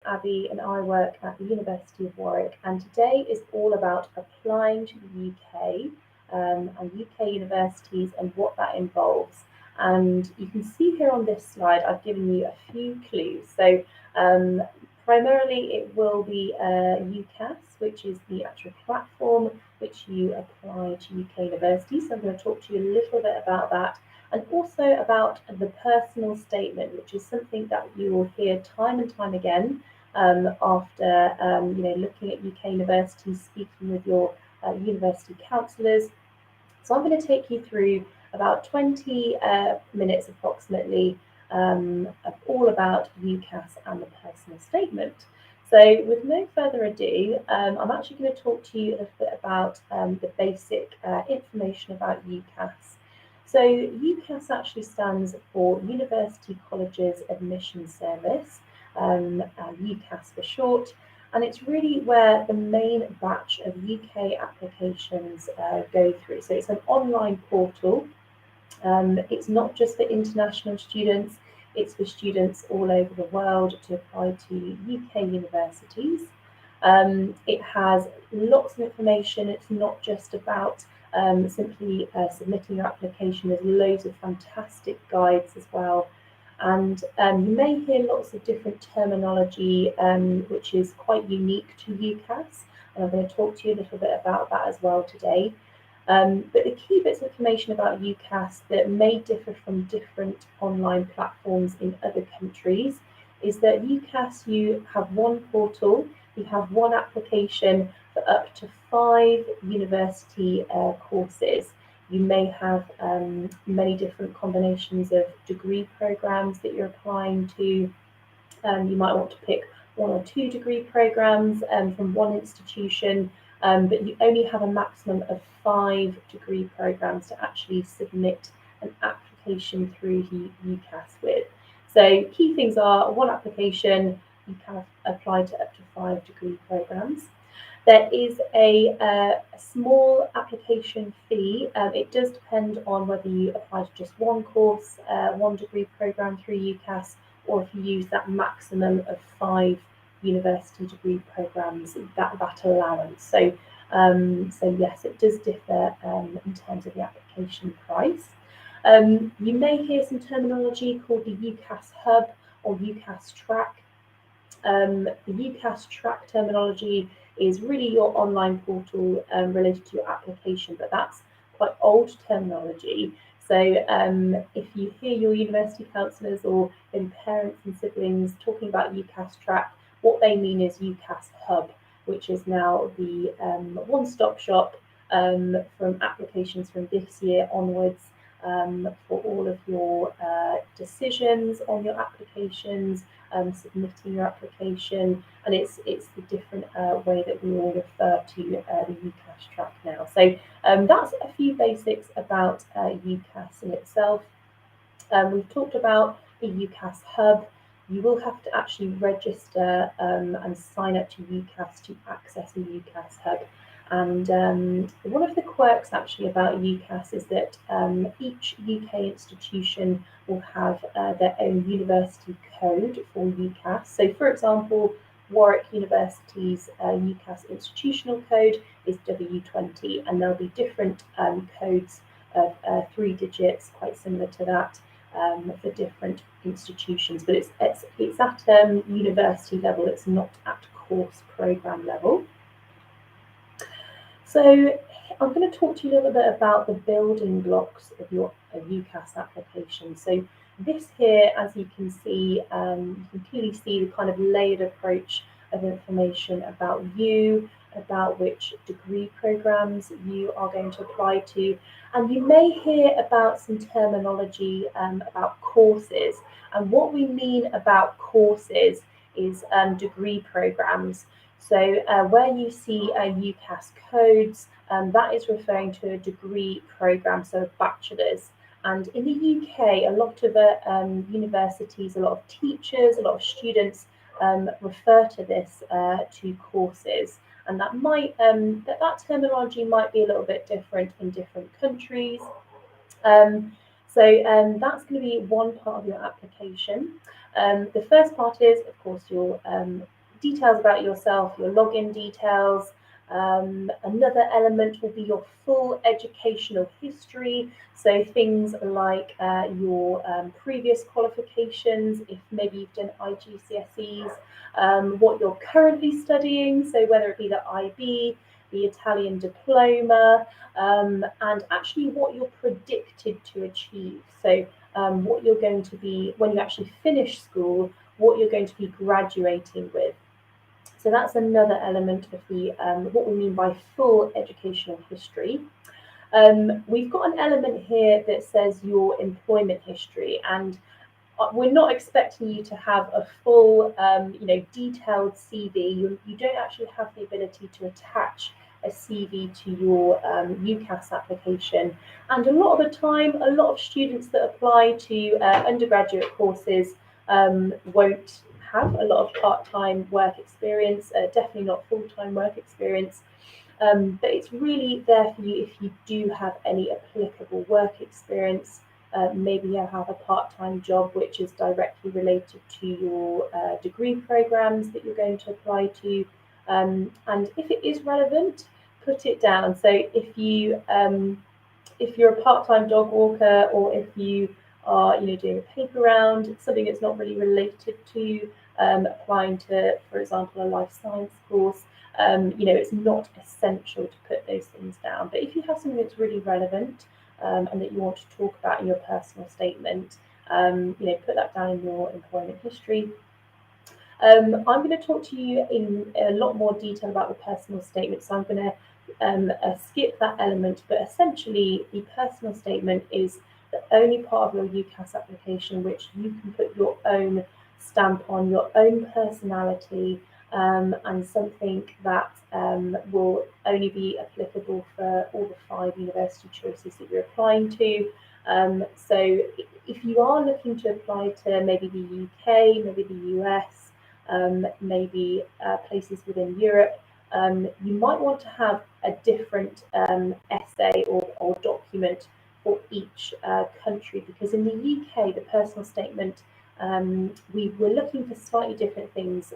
Abby and I work at the University of Warwick, and today is all about applying to the UK and UK universities and what that involves. And you can see here on this slide, I've given you a few clues. So primarily it will be UCAS, which is the actual platform which you apply to UK universities. So I'm going to talk to you a little bit about that, and also about the personal statement, which is something that you will hear time and time again after looking at UK universities, speaking with your university counsellors. So I'm going to take you through about 20 minutes approximately all about UCAS and the personal statement. So with no further ado, I'm actually going to talk to you a little bit about the basic information about UCAS. So UCAS actually stands for University Colleges Admission Service, UCAS for short, and it's really where the main batch of UK applications go through. So it's an online portal. It's not just for international students, it's for students all over the world to apply to UK universities. It has lots of information. It's not just about simply submitting your application. There's loads of fantastic guides as well. And you may hear lots of different terminology, which is quite unique to UCAS. And I'm going to talk to you a little bit about that as well today. But the key bits of information about UCAS that may differ from different online platforms in other countries is that UCAS, you have one portal, you have one application for up to 5 university courses. You may have many different combinations of degree programs that you're applying to. You might want to pick 1 or 2 degree programs from one institution, but you only have a maximum of 5 degree programs to actually submit an application through UCAS with. So key things are one application, you can apply to up to 5 degree programs. There is a small application fee. It does depend on whether you apply to just one course, 1 degree program through UCAS, or if you use that maximum of 5 university degree programs, that allowance. So yes, it does differ in terms of the application price. You may hear some terminology called the UCAS Hub or UCAS Track. The UCAS Track terminology is really your online portal related to your application, but that's quite old terminology. So if you hear your university counsellors or parents and siblings talking about UCAS Track, what they mean is UCAS Hub, which is now the one-stop shop from applications from this year onwards for all of your decisions on your applications, submitting your application, and it's the different way that we all refer to the UCAS Track now. So that's a few basics about UCAS in itself. We've talked about the UCAS Hub. You will have to actually register and sign up to UCAS to access the UCAS Hub. And one of the quirks actually about UCAS is that each UK institution will have their own university code for UCAS. So for example, Warwick University's UCAS institutional code is W20, and there'll be different codes of 3 digits, quite similar to that, for different institutions. But it's at university level, it's not at course programme level. So I'm going to talk to you a little bit about the building blocks of your UCAS application. So this here, as you can see, you can clearly see the kind of layered approach of information about you, about which degree programs you are going to apply to. And you may hear about some terminology about courses. And what we mean about courses is degree programs. So where you see UCAS codes, that is referring to a degree programme, so a bachelor's. And in the UK, a lot of universities, a lot of teachers, a lot of students refer to this to courses. And that might that terminology might be a little bit different in different countries. So that's going to be one part of your application. The first part is, of course, your details about yourself, your login details. Another element will be your full educational history, so things like your previous qualifications, if maybe you've done IGCSEs, what you're currently studying, so whether it be the IB, the Italian diploma, and actually what you're predicted to achieve. So what you're going to be, when you actually finish school, what you're going to be graduating with. So that's another element of the what we mean by full educational history. We've got an element here that says your employment history, and we're not expecting you to have a full, detailed CV. You don't actually have the ability to attach a CV to your UCAS application. And a lot of the time, a lot of students that apply to undergraduate courses won't have a lot of part-time work experience, definitely not full-time work experience. But it's really there for you if you do have any applicable work experience. Maybe you have a part-time job which is directly related to your degree programs that you're going to apply to. And if it is relevant, put it down. So if you're a part-time dog walker, or if you are doing a paper round, something that's not really related to applying to, for example, a life science course, it's not essential to put those things down. But if you have something that's really relevant and that you want to talk about in your personal statement, put that down in your employment history. I'm going to talk to you in a lot more detail about the personal statement, so I'm going to skip that element. But essentially, the personal statement is the only part of your UCAS application which you can put your own stamp on, your own personality, and something that will only be applicable for all the 5 university choices that you're applying to. So if you are looking to apply to maybe the UK, maybe the US, maybe places within Europe, you might want to have a different essay or document for each country, because in the UK, the personal statement, we were looking for slightly different things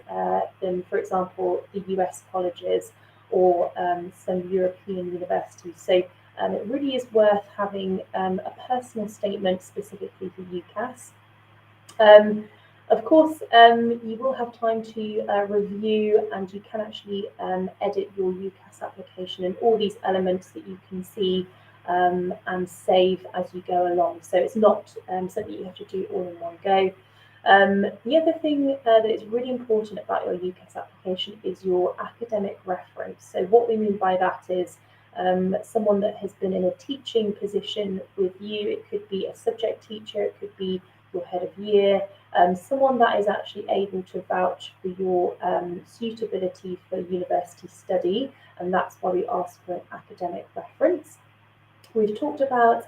than, for example, the US colleges or some European universities. So it really is worth having a personal statement specifically for UCAS. Of course, you will have time to review, and you can actually edit your UCAS application and all these elements that you can see and save as you go along. So it's not something you have to do all in one go. The other thing that is really important about your UCAS application is your academic reference. So what we mean by that is someone that has been in a teaching position with you. It could be a subject teacher, it could be your head of year, someone that is actually able to vouch for your suitability for university study, and that's why we ask for an academic reference. We've talked about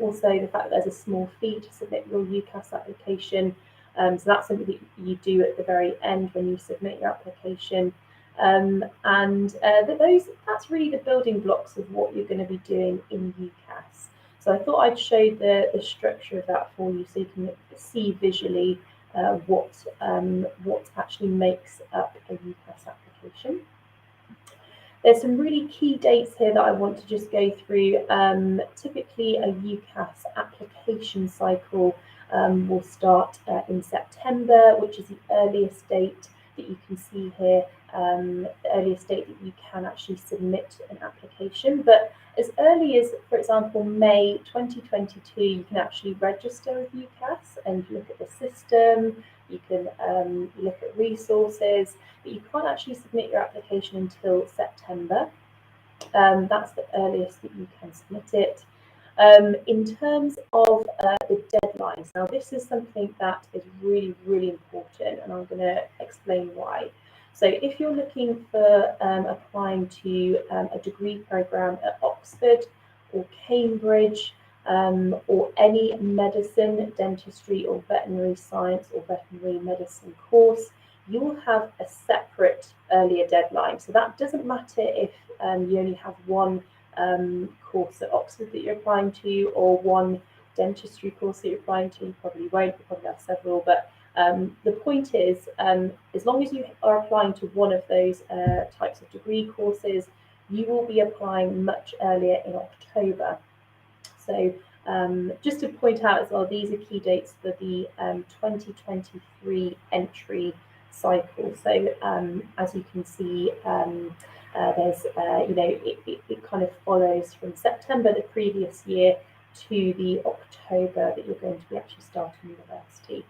also the fact that there's a small fee to submit your UCAS application, so that's something that you do at the very end when you submit your application. That's really the building blocks of what you're going to be doing in UCAS. So I thought I'd show the structure of that for you, so you can see visually what actually makes up a UCAS application. There's some really key dates here that I want to just go through. Typically, a UCAS application cycle will start in September, which is the earliest date that you can see here, the earliest date that you can actually submit an application. But as early as, for example, May 2022, you can actually register with UCAS and look at the system, you can look at resources, but you can't actually submit your application until September. That's the earliest that you can submit it. In terms of the deadlines, now this is something that is really, really important, and I'm going to explain why. So if you're looking for applying to a degree program at Oxford or Cambridge, or any medicine, dentistry or veterinary science or veterinary medicine course, you will have a separate earlier deadline. So that doesn't matter if you only have one course at Oxford that you're applying to, or one dentistry course that you're applying to. You probably won't, you probably have several, but The point is, as long as you are applying to one of those types of degree courses, you will be applying much earlier in October. So just to point out as well, these are key dates for the 2023 entry cycle. So as you can see, there's, it kind of follows from September the previous year to the October that you're going to be actually starting university.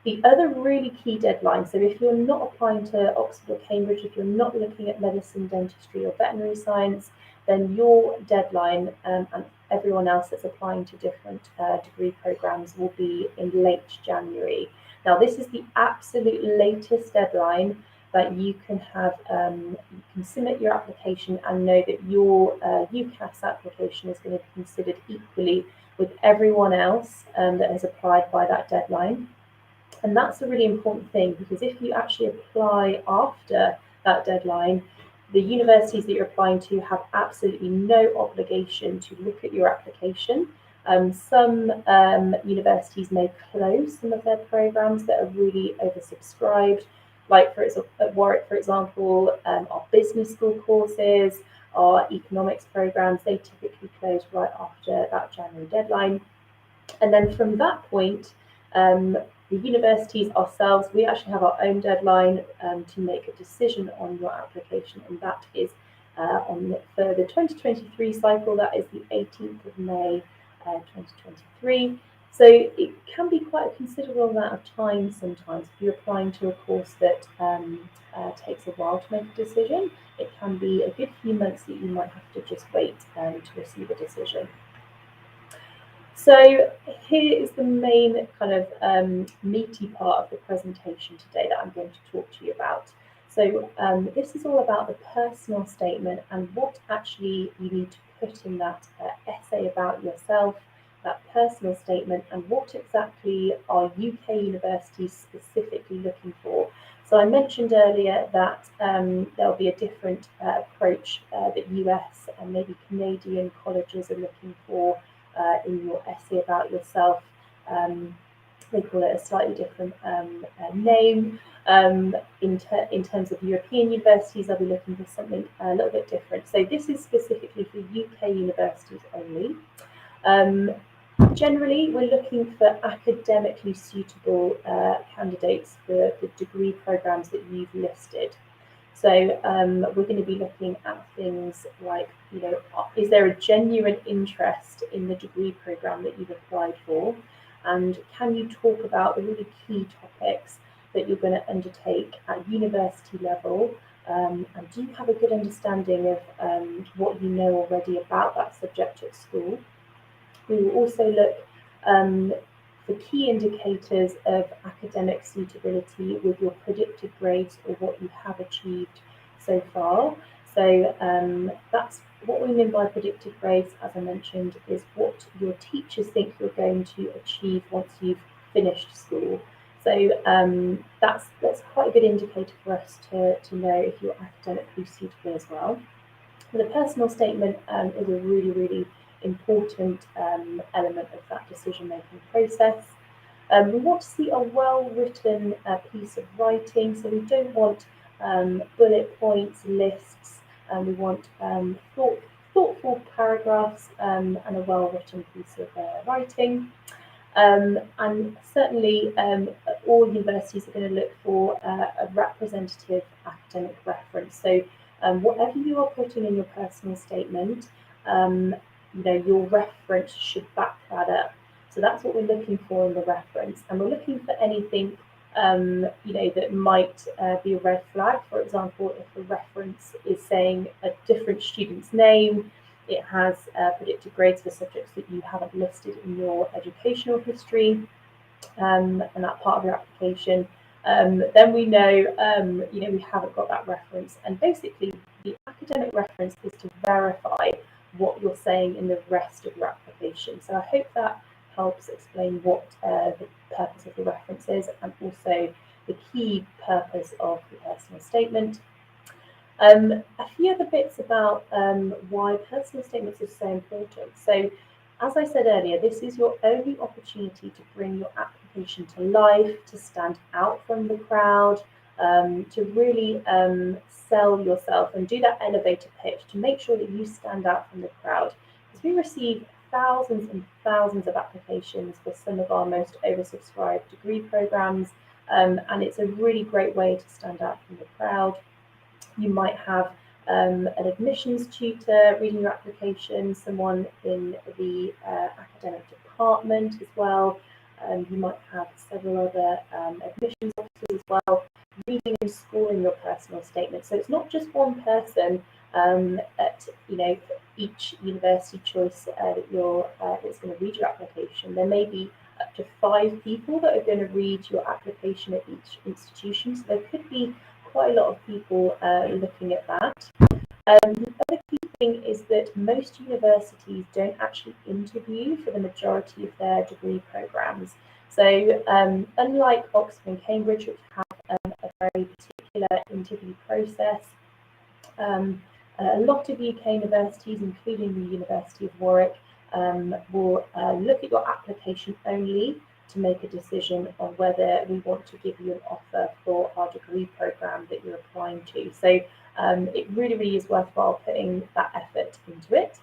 The other really key deadline, so if you're not applying to Oxford or Cambridge, if you're not looking at medicine, dentistry or veterinary science, then your deadline and everyone else that's applying to different degree programmes will be in late January. Now, this is the absolute latest deadline that you can have, you can submit your application and know that your UCAS application is going to be considered equally with everyone else that has applied by that deadline. And that's a really important thing, because if you actually apply after that deadline, the universities that you're applying to have absolutely no obligation to look at your application. Some universities may close some of their programs that are really oversubscribed, like at Warwick, for example, our business school courses, our economics programs, they typically close right after that January deadline. And then from that point, the universities ourselves, we actually have our own deadline to make a decision on your application, and that is for the 2023 cycle, that is the 18th of May 2023. So it can be quite a considerable amount of time sometimes. If you're applying to a course that takes a while to make a decision, it can be a good few months that you might have to just wait to receive a decision. So here is the main kind of meaty part of the presentation today that I'm going to talk to you about. So this is all about the personal statement and what actually you need to put in that essay about yourself, that personal statement, and what exactly are UK universities specifically looking for. So I mentioned earlier that there'll be a different approach that US and maybe Canadian colleges are looking for in your essay about yourself. They call it a slightly different name. In terms of European universities, I'll be looking for something a little bit different. So this is specifically for UK universities only. Generally, we're looking for academically suitable candidates for the degree programs that you've listed. So we're going to be looking at things like, is there a genuine interest in the degree program that you've applied for? And can you talk about the really key topics that you're going to undertake at university level? And do you have a good understanding of what you know already about that subject at school? We will also look for key indicators of academic suitability with your predicted grades or what you have achieved so far. So that's what we mean by predicted grades, as I mentioned, is what your teachers think you're going to achieve once you've finished school. So that's quite a good indicator for us to know if you're academically suitable as well. The personal statement is a really, really important element of that decision-making process. We want to see a well-written piece of writing, so we don't want bullet points, lists, and we want thoughtful paragraphs and a well-written piece of writing. And certainly all universities are going to look for a representative academic reference. So whatever you are putting in your personal statement, your reference should back that up. So that's what we're looking for in the reference, and we're looking for anything that might be a red flag. For example, if a reference is saying a different student's name, it has predicted grades for subjects that you haven't listed in your educational history and that part of your application, then we know we haven't got that reference. And basically, the academic reference is to verify what you're saying in the rest of your application. So I hope that helps explain what the purpose of the reference is, and also the key purpose of the personal statement. A few other bits about why personal statements are so important. So, as I said earlier, this is your only opportunity to bring your application application to life, to stand out from the crowd, to really sell yourself and do that elevator pitch to make sure that you stand out from the crowd. Because we receive thousands and thousands of applications for some of our most oversubscribed degree programs, and it's a really great way to stand out from the crowd. You might have an admissions tutor reading your application, someone in the academic department as well. You might have several other admissions officers as well reading and scoring your personal statement. So it's not just one person at each university choice that that's going to read your application. There may be up to 5 people that are going to read your application at each institution. So there could be quite a lot of people looking at that. The other key thing is that most universities don't actually interview for the majority of their degree programs. So unlike Oxford and Cambridge, which have a very particular interview process, a lot of UK universities, including the University of Warwick, will look at your application only to make a decision on whether we want to give you an offer for our degree program that you're applying to. So it really is worthwhile putting that effort into it.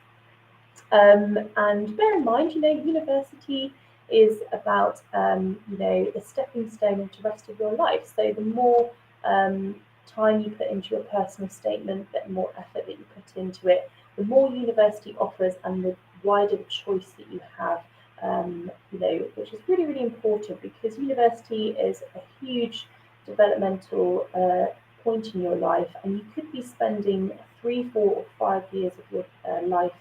And bear in mind, university is about the stepping stone into the rest of your life. So the more time you put into your personal statement, the more effort that you put into it, the more university offers and the wider the choice that you have, which is really important, because university is a huge developmental point in your life, and you could be spending 3, 4, or 5 years of your life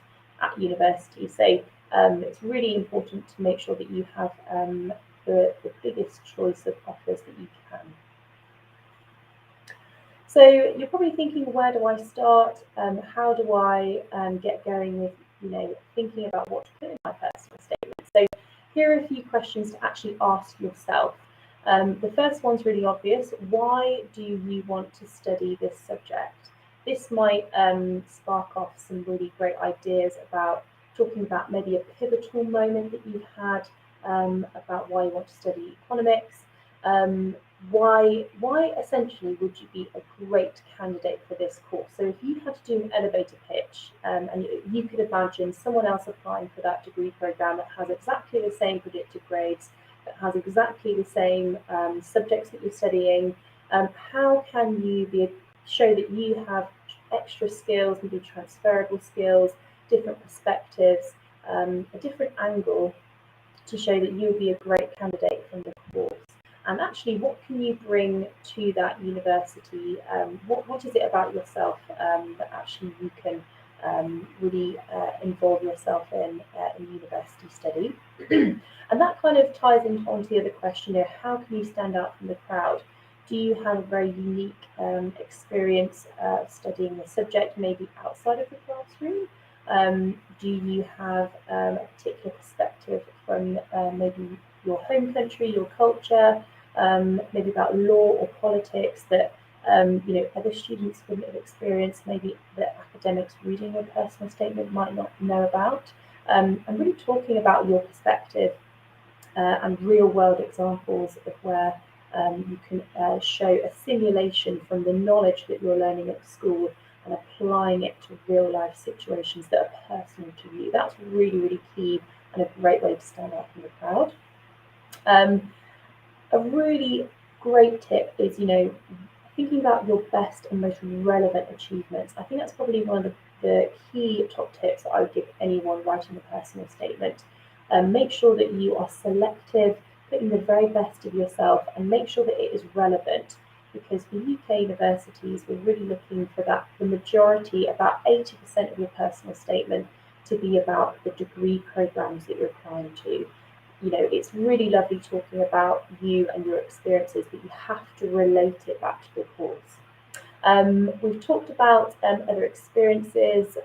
at university. So it's really important to make sure that you have the biggest choice of offers that you can. So you're probably thinking, where do I start? How do I get going with thinking about what to put in my personal statement? So here are a few questions to actually ask yourself. The first one's really obvious. Why do you want to study this subject? This might spark off some really great ideas about talking about maybe a pivotal moment that you've had, about why you want to study economics. Why essentially would you be a great candidate for this course? So if you had to do an elevator pitch, and you could imagine someone else applying for that degree program that has exactly the same predicted grades, that has exactly the same subjects that you're studying, how can you show that you have extra skills, maybe transferable skills, different perspectives, a different angle, to show that you'll be a great candidate from the course? And actually, what can you bring to that university? What is it about yourself that actually you can really involve yourself in university study? And that kind of ties onto the other question, how can you stand out from the crowd? Do you have a very unique experience studying the subject, maybe outside of the classroom? Do you have a particular perspective from maybe your home country, your culture, maybe about law or politics that other students wouldn't have experienced, maybe that academics reading your personal statement might not know about? I'm really talking about your perspective and real world examples of where you can show a simulation from the knowledge that you're learning at school and applying it to real life situations that are personal to you. That's really key and a great way to stand out from the crowd. A really great tip is, thinking about your best and most relevant achievements. I think that's probably one of the key top tips that I would give anyone writing a personal statement. Make sure that you are selective, putting the very best of yourself, and make sure that it is relevant, because for UK universities, we're really looking for that, the majority, about 80% of your personal statement, to be about the degree programs that you're applying to. It's really lovely talking about you and your experiences, but you have to relate it back to the course. We've talked about other experiences,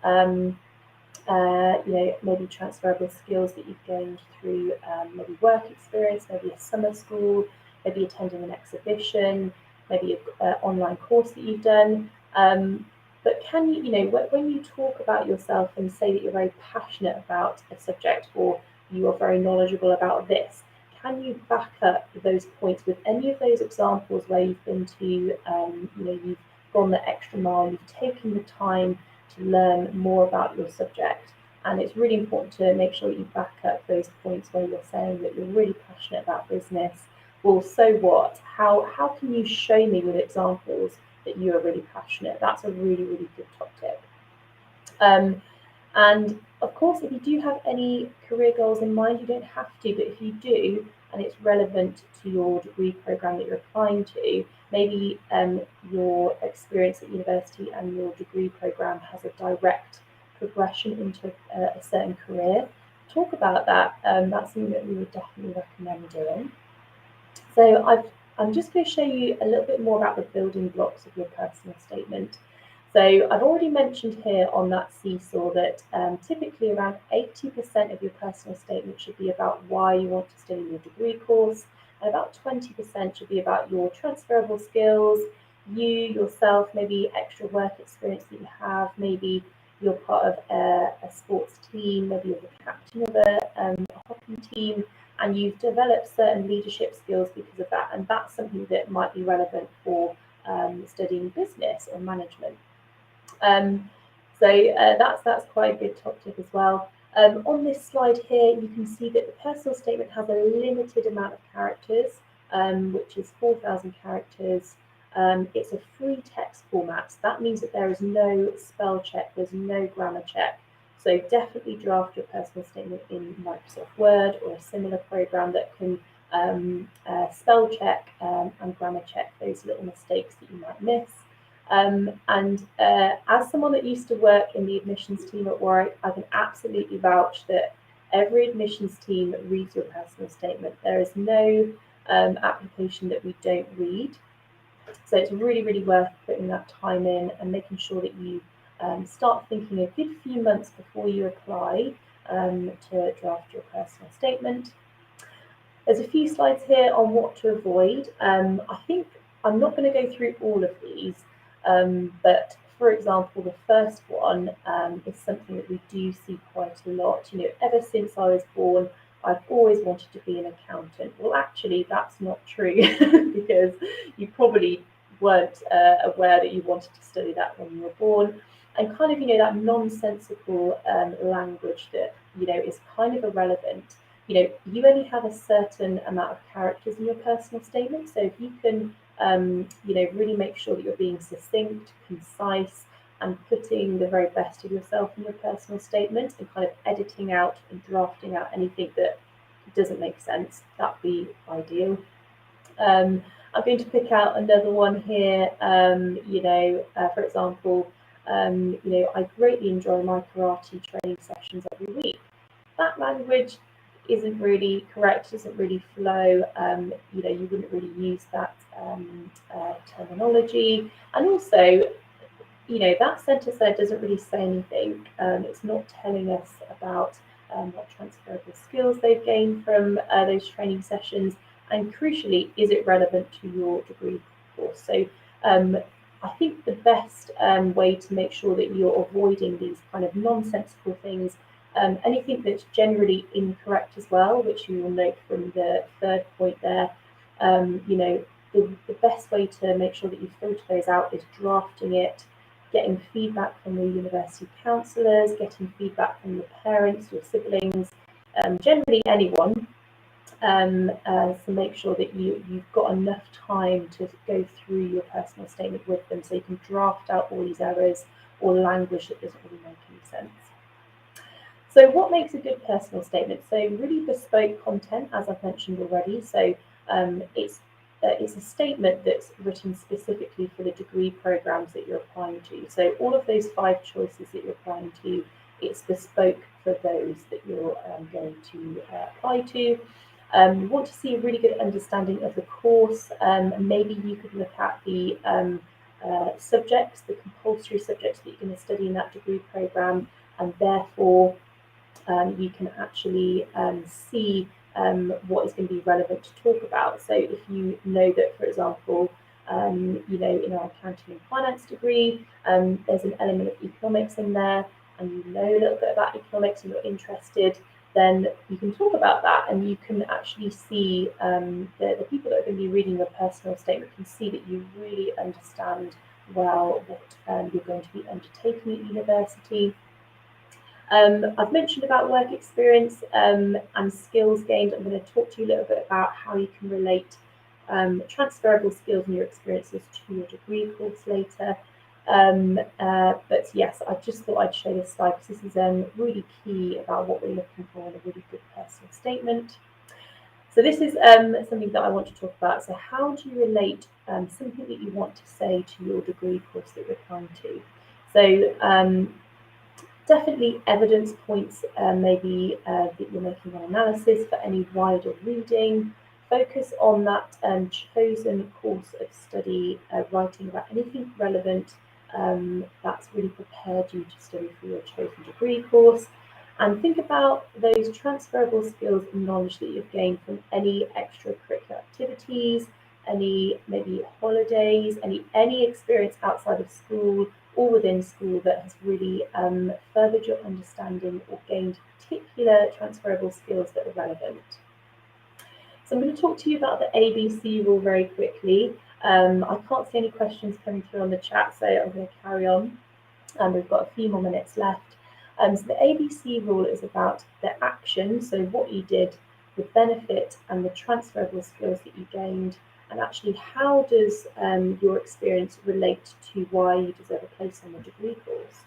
maybe transferable skills that you've gained through maybe work experience, maybe a summer school, maybe attending an exhibition, maybe an online course that you've done. But can you, when you talk about yourself and say that you're very passionate about a subject, or you are very knowledgeable about this, can you back up those points with any of those examples where you've been to, you've gone the extra mile, you've taken the time to learn more about your subject. And it's really important to make sure that you back up those points where you're saying that you're really passionate about business. Well, so what? How can you show me with examples that you are really passionate? That's a really, really good top tip. And of course, if you do have any career goals in mind, you don't have to, but if you do, and it's relevant to your degree program that you're applying to, maybe your experience at university and your degree program has a direct progression into a certain career, talk about that. That's something that we would definitely recommend doing. So I'm just going to show you a little bit more about the building blocks of your personal statement. So I've already mentioned here on that seesaw that typically around 80% of your personal statement should be about why you want to study your degree course, and about 20% should be about your transferable skills, you yourself, maybe extra work experience that you have, maybe you're part of a sports team, maybe you're the captain of a hockey team, and you've developed certain leadership skills because of that, and that's something that might be relevant for studying business or management. That's quite a good top tip as well. On this slide here, you can see that the personal statement has a limited amount of characters, which is 4,000 characters. It's a free text format, so that means that there is no spell check, there's no grammar check. So definitely draft your personal statement in Microsoft Word or a similar program that can spell check and grammar check those little mistakes that you might miss. As someone that used to work in the admissions team at Warwick, I can absolutely vouch that every admissions team reads your personal statement. There is no application that we don't read. So it's really, really worth putting that time in and making sure that you start thinking a good few months before you apply to draft your personal statement. There's a few slides here on what to avoid. I think I'm not going to go through all of these, but for example, the first one is something that we do see quite a lot. Ever since I was born, I've always wanted to be an accountant. Well, actually, that's not true because you probably weren't aware that you wanted to study that when you were born. And kind of, that nonsensical language that, is kind of irrelevant. You only have a certain amount of characters in your personal statement. So if you can, really make sure that you're being succinct, concise, and putting the very best of yourself in your personal statement and kind of editing out and drafting out anything that doesn't make sense, that'd be ideal. I'm going to pick out another one here. For example, I greatly enjoy my karate training sessions every week. That language isn't really correct, doesn't really flow. You wouldn't really use that terminology. And also, that sentence there doesn't really say anything. It's not telling us about what transferable skills they've gained from those training sessions. And crucially, is it relevant to your degree course? So I think the best way to make sure that you're avoiding these kind of nonsensical things, anything that's generally incorrect as well, which you will note from the third point there, the best way to make sure that you filter those out is drafting it, getting feedback from the university counsellors, getting feedback from your parents, your siblings, generally anyone, to make sure that you've got enough time to go through your personal statement with them so you can draft out all these errors or language that doesn't really make any sense. So what makes a good personal statement? So really bespoke content, as I've mentioned already. So it's a statement that's written specifically for the degree programs that you're applying to. So all of those 5 choices that you're applying to, it's bespoke for those that you're going to apply to. You want to see a really good understanding of the course. Maybe you could look at the subjects, the compulsory subjects that you're going to study in that degree program, and therefore you can actually see what is going to be relevant to talk about. So if you know that, for example, in our accounting and finance degree, there's an element of economics in there, and you know a little bit about economics and you're interested, then you can talk about that, and you can actually see the people that are going to be reading your personal statement can see that you really understand well what you're going to be undertaking at university. I've mentioned about work experience and skills gained. I'm going to talk to you a little bit about how you can relate transferable skills and your experiences to your degree course later. But yes, I just thought I'd show this slide because this is really key about what we're looking for in a really good personal statement. So this is something that I want to talk about. So how do you relate something that you want to say to your degree course that you're applying to? So definitely evidence points, maybe that you're making an analysis for any wider reading. Focus on that chosen course of study, writing about anything relevant that's really prepared you to study for your chosen degree course. And think about those transferable skills and knowledge that you've gained from any extracurricular activities, any maybe holidays, any experience outside of school or within school that has really furthered your understanding or gained particular transferable skills that are relevant. So I'm going to talk to you about the ABC rule very quickly. I can't see any questions coming through on the chat, so I'm going to carry on. We've got a few more minutes left. So the ABC rule is about the action, so what you did, the benefit and the transferable skills that you gained, and actually how does your experience relate to why you deserve a place on the degree course.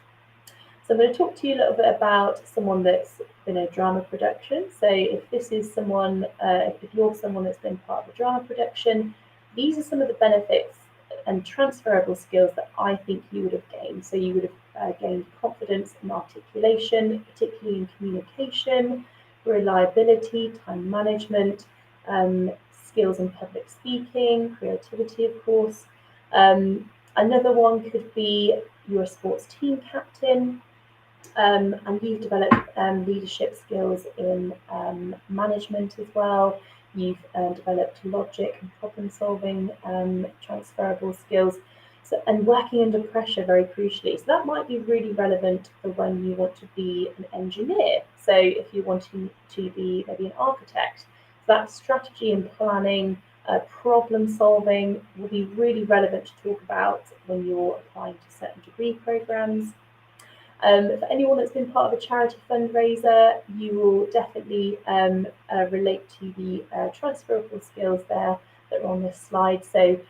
So I'm going to talk to you a little bit about someone that's been in a drama production. So if this is someone, if you're someone that's been part of a drama production, these are some of the benefits and transferable skills that I think you would have gained. So you would have gained confidence and articulation, particularly in communication, reliability, time management, skills in public speaking, creativity, of course. Another one could be you're a sports team captain, and you've developed leadership skills in management as well. You've developed logic and problem solving, transferable skills, so, and working under pressure, very crucially. So that might be really relevant for when you want to be an engineer. So if you're wanting to be maybe an architect, that strategy and planning, problem solving will be really relevant to talk about when you're applying to certain degree programs. For anyone that's been part of a charity fundraiser, you will definitely relate to the transferable skills there that are on this slide. So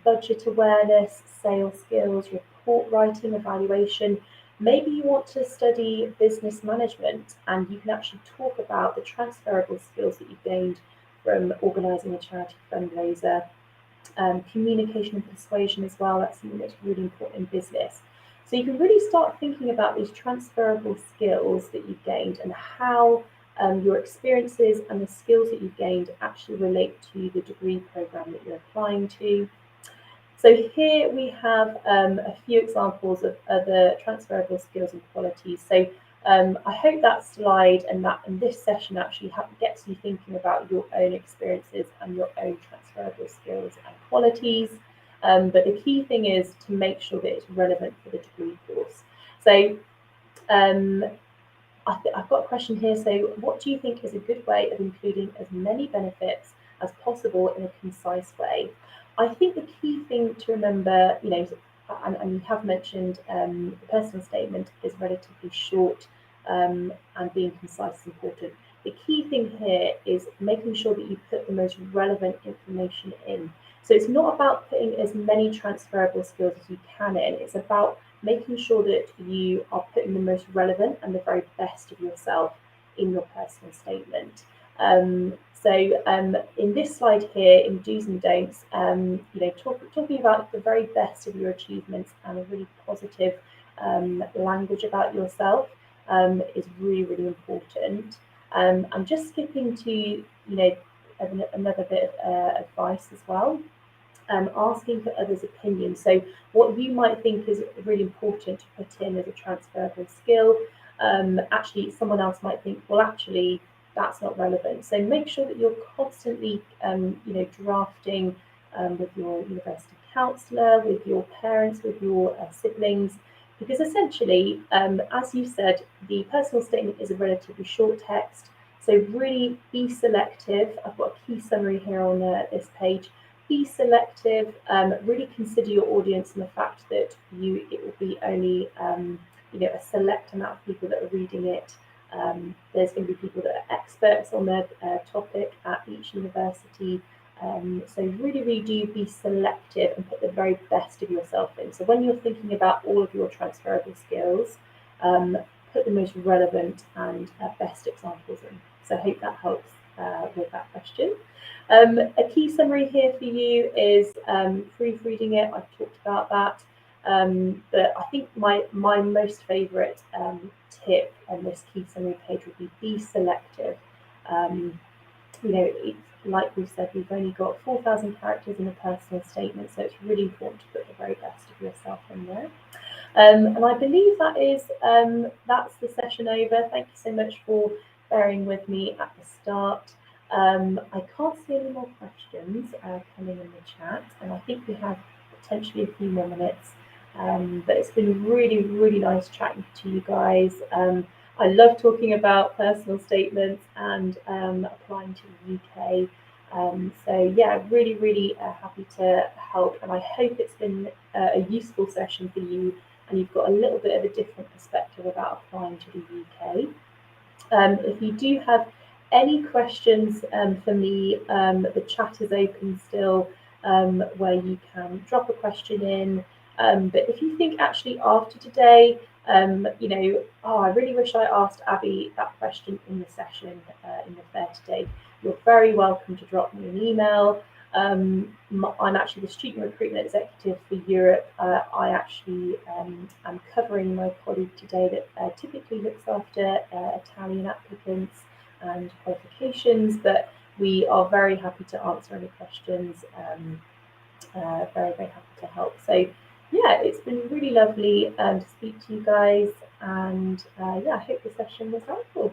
budget awareness, sales skills, report writing, evaluation. Maybe you want to study business management and you can actually talk about the transferable skills that you've gained from organising a charity fundraiser. Communication and persuasion as well, that's something that's really important in business. So you can really start thinking about these transferable skills that you've gained and how your experiences and the skills that you've gained actually relate to the degree program that you're applying to. So here we have a few examples of other transferable skills and qualities. So I hope that slide and this session actually gets you thinking about your own experiences and your own transferable skills and qualities. But the key thing is to make sure that it's relevant for the degree course. So I've got a question here. So what do you think is a good way of including as many benefits as possible in a concise way? I think the key thing to remember, and you have mentioned the personal statement is relatively short and being concise is important. The key thing here is making sure that you put the most relevant information in. So it's not about putting as many transferable skills as you can in, it's about making sure that you are putting the most relevant and the very best of yourself in your personal statement. So in this slide here, in do's and don'ts, talking about the very best of your achievements and a really positive language about yourself is really, really important. I'm just skipping to, another bit of advice as well. Asking for others' opinions. So what you might think is really important to put in as a transferable skill, actually someone else might think, well, actually, that's not relevant. So make sure that you're constantly, drafting with your university counsellor, with your parents, with your siblings, because essentially, as you said, the personal statement is a relatively short text. So really be selective. I've got a key summary here on this page. Be selective. Really consider your audience and the fact that it will be only a select amount of people that are reading it. There's going to be people that are experts on their topic at each university. So really, really do be selective and put the very best of yourself in. So when you're thinking about all of your transferable skills, put the most relevant and best examples in. So I hope that helps with that question. A key summary here for you is proofreading it. I've talked about that. But I think my most favourite tip on this key summary page would be selective. Like we've said, we've only got 4,000 characters in a personal statement, so it's really important to put the very best of yourself in there. And I believe that's the session over. Thank you so much for bearing with me at the start. I can't see any more questions coming in the chat, and I think we have potentially a few more minutes. But it's been really, really nice chatting to you guys. I love talking about personal statements and applying to the UK. So yeah, really, really happy to help, and I hope it's been a useful session for you, and you've got a little bit of a different perspective about applying to the UK. If you do have any questions for me, the chat is open still, where you can drop a question in. But if you think actually after today, I really wish I asked Abby that question in the session in the fair today, you're very welcome to drop me an email. I'm actually the student recruitment executive for Europe. I actually am covering my colleague today that typically looks after Italian applicants and qualifications, but we are very happy to answer any questions. Very, very happy to help. So yeah, it's been really lovely to speak to you guys, and I hope the session was helpful.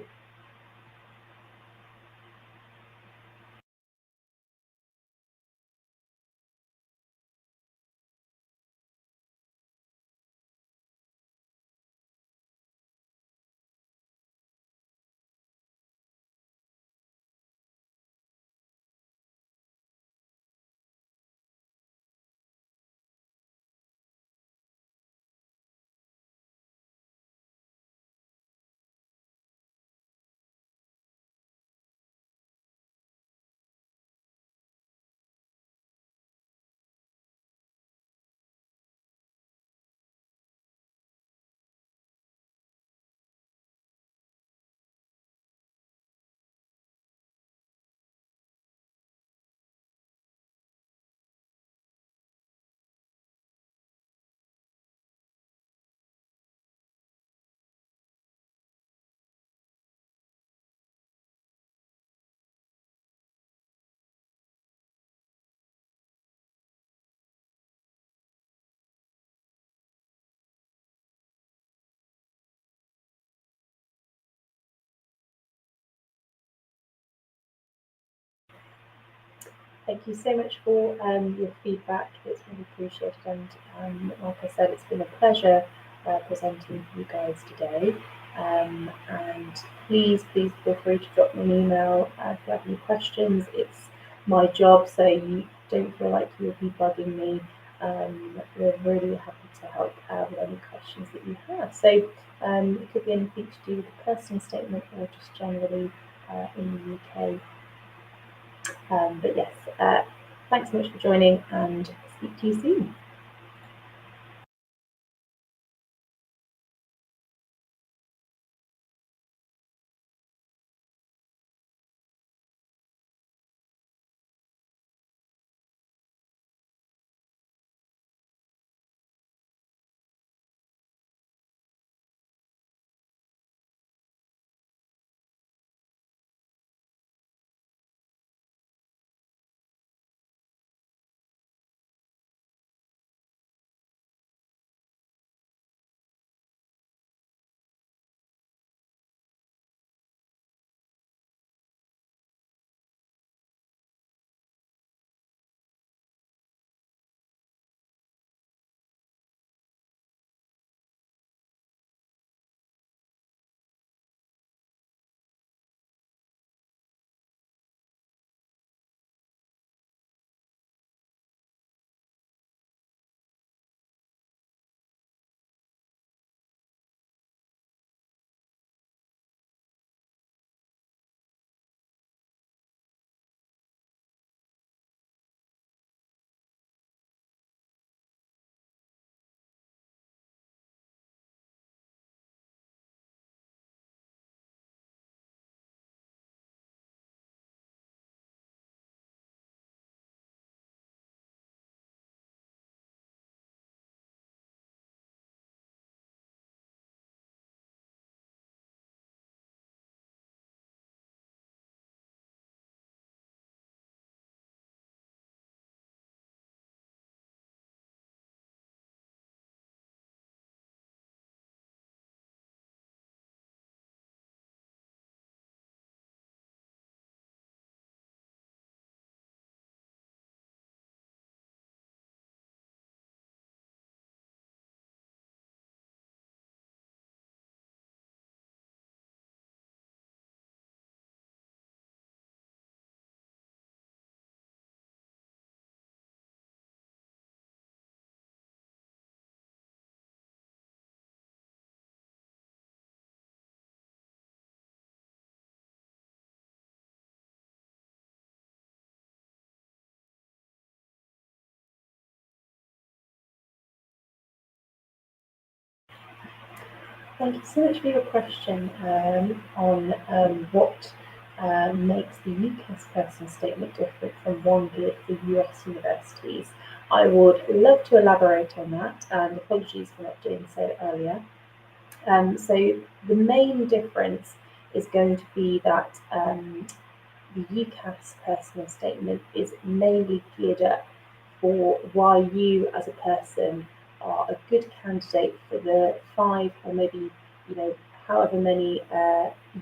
Thank you so much for your feedback. It's really appreciated, and like I said, it's been a pleasure presenting for you guys today. And please feel free to drop me an email if you have any questions. It's my job, so you don't feel like you'll be bugging me. We're really happy to help with any questions that you have. So it could be anything to do with the personal statement or just generally in the UK. But yes, thanks so much for joining, and speak to you soon. Thank you so much for your question on what makes the UCAS personal statement different from one good for US universities. I would love to elaborate on that, and apologies for not doing so earlier. So the main difference is going to be that the UCAS personal statement is mainly geared up for why you as a person are a good candidate for the five or maybe however many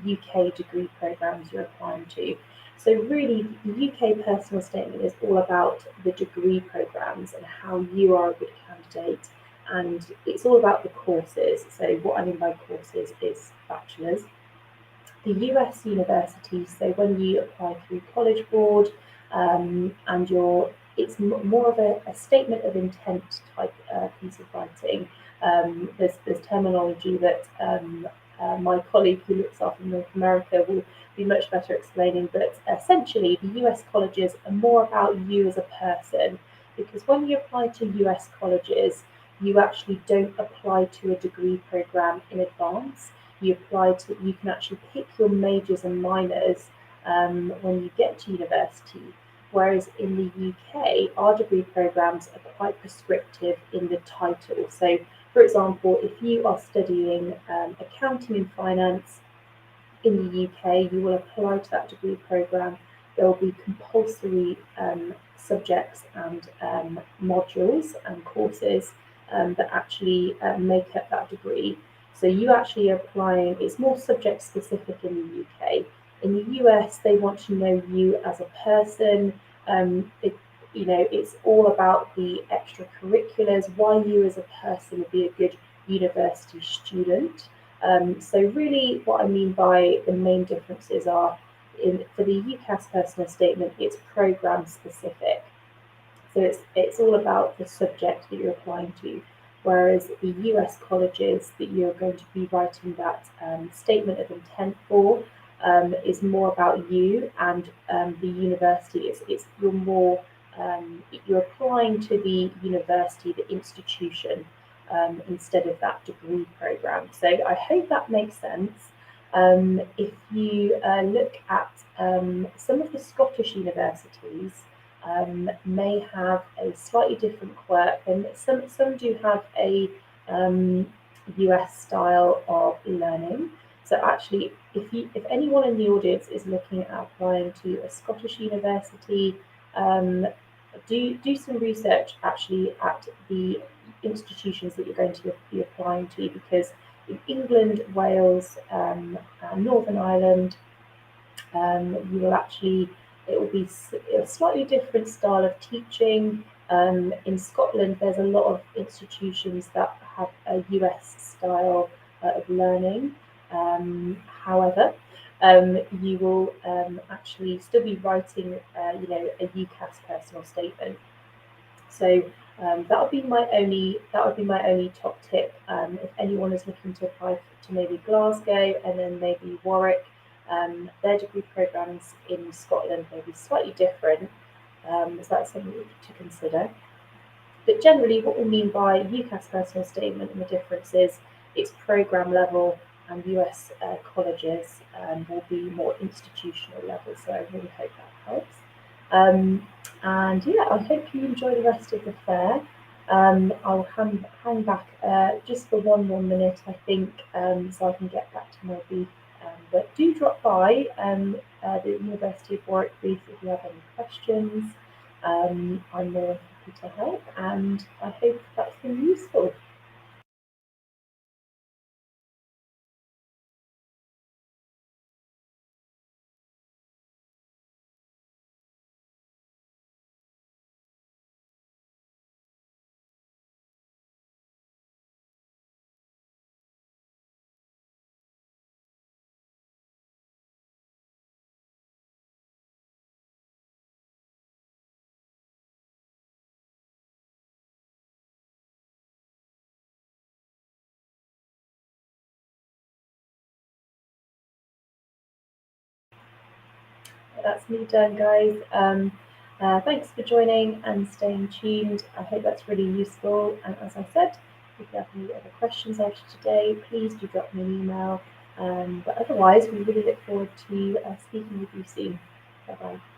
UK degree programs you're applying to. So really, the UK personal statement is all about the degree programs and how you are a good candidate, and it's all about the courses. So what I mean by courses is bachelor's, the US universities. So when you apply through College Board, and it's more of a statement of intent type piece of writing. There's terminology that my colleague who looks after North America will be much better explaining. But essentially, the US colleges are more about you as a person, because when you apply to US colleges, you actually don't apply to a degree program in advance. You can actually pick your majors and minors when you get to university. Whereas in the UK, our degree programs are quite prescriptive in the title. So, for example, if you are studying accounting and finance in the UK, you will apply to that degree program. There will be compulsory subjects and modules and courses that actually make up that degree. So you actually are applying, it's more subject specific in the UK. In the US, they want to know you as a person. It's all about the extracurriculars, why you as a person would be a good university student. So really, what I mean by the main differences are for the UCAS personal statement, it's program specific. So it's all about the subject that you're applying to. Whereas the US colleges that you're going to be writing that statement of intent for is more about you and the university. You're applying to the university, the institution, instead of that degree program. So I hope that makes sense. If you look at some of the Scottish universities, may have a slightly different quirk, and some do have a US style of learning. So actually, if anyone in the audience is looking at applying to a Scottish university, do some research actually at the institutions that you're going to be applying to, because in England, Wales, and Northern Ireland, you will actually, it will be a slightly different style of teaching. In Scotland, there's a lot of institutions that have a US style of learning. However, you will actually still be writing, a UCAS personal statement. So that would be my only top tip. If anyone is looking to apply to maybe Glasgow and then maybe Warwick, their degree programs in Scotland may be slightly different. So that's something to consider. But generally, what we mean by UCAS personal statement and the difference is it's program level, and US colleges will be more institutional level. So I really hope that helps. And yeah, I hope you enjoy the rest of the fair. I'll hang back just for one more minute, I think, so I can get back to my booth. But do drop by the University of Warwick booth if you have any questions. I'm more happy to help, and I hope that's been useful. That's me done, guys. Thanks for joining and staying tuned. I hope that's really useful. And as I said, if you have any other questions after today, please do drop me an email. But otherwise, we really look forward to speaking with you soon. Bye-bye.